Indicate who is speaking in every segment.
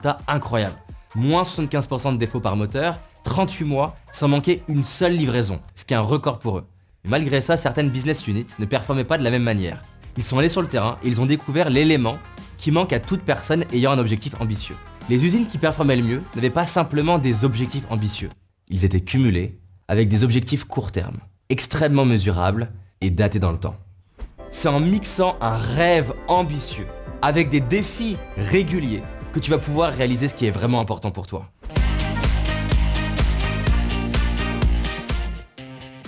Speaker 1: résultat incroyable. Moins 75% de défauts par moteur, 38 mois, sans manquer une seule livraison, ce qui est un record pour eux. Mais malgré ça, certaines business units ne performaient pas de la même manière. Ils sont allés sur le terrain et ils ont découvert l'élément qui manque à toute personne ayant un objectif ambitieux. Les usines qui performaient le mieux n'avaient pas simplement des objectifs ambitieux. Ils étaient cumulés avec des objectifs court terme, extrêmement mesurables et datés dans le temps. C'est en mixant un rêve ambitieux avec des défis réguliers que tu vas pouvoir réaliser ce qui est vraiment important pour toi.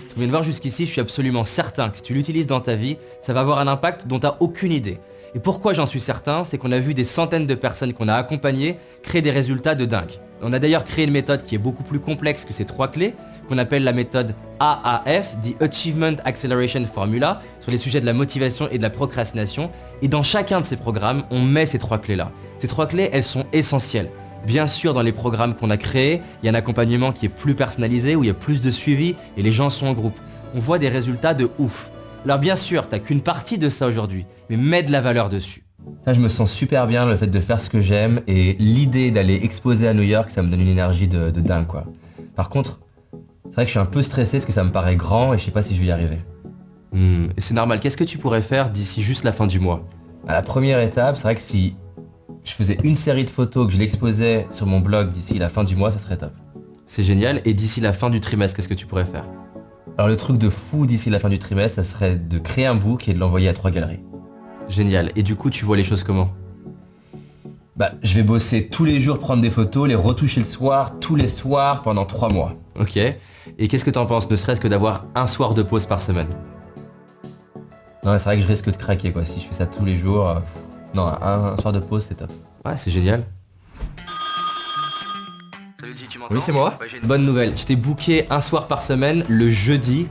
Speaker 1: Ce qu'on vient de voir jusqu'ici, je suis absolument certain que si tu l'utilises dans ta vie, ça va avoir un impact dont tu n'as aucune idée. Et pourquoi j'en suis certain, c'est qu'on a vu des centaines de personnes qu'on a accompagnées créer des résultats de dingue. On a d'ailleurs créé une méthode qui est beaucoup plus complexe que ces 3 clés, qu'on appelle la méthode AAF, The Achievement Acceleration Formula, sur les sujets de la motivation et de la procrastination. Et dans chacun de ces programmes, on met ces 3 clés-là. Ces 3 clés, elles sont essentielles. Bien sûr, dans les programmes qu'on a créés, il y a un accompagnement qui est plus personnalisé, où il y a plus de suivi et les gens sont en groupe. On voit des résultats de ouf. Alors bien sûr, t'as qu'une partie de ça aujourd'hui, mais mets de la valeur dessus. Ça, je me sens super bien, le fait de faire ce que j'aime et l'idée d'aller exposer à New York, ça me donne une énergie de dingue quoi. Par contre, c'est vrai que je suis un peu stressé parce que ça me paraît grand et je sais pas si je vais y arriver. Et c'est normal, qu'est-ce que tu pourrais faire d'ici juste la fin du mois? À la première étape, c'est vrai que si je faisais une série de photos, que je l'exposais sur mon blog d'ici la fin du mois, ça serait top. C'est génial, et d'ici la fin du trimestre, qu'est-ce que tu pourrais faire? Alors le truc de fou d'ici la fin du trimestre, ça serait de créer un book et de l'envoyer à 3 galeries. Génial, et du coup tu vois les choses comment? Bah je vais bosser tous les jours, prendre des photos, les retoucher le soir, tous les soirs, pendant 3 mois. Ok, et qu'est-ce que t'en penses, ne serait-ce que d'avoir un soir de pause par semaine? Non, c'est vrai que je risque de craquer quoi, si je fais ça tous les jours. Non, un soir de pause c'est top. Ouais, c'est génial.
Speaker 2: Salut G, tu m'entends?
Speaker 1: Oui, c'est moi. Bonne nouvelle, je t'ai booké un soir par semaine, le jeudi.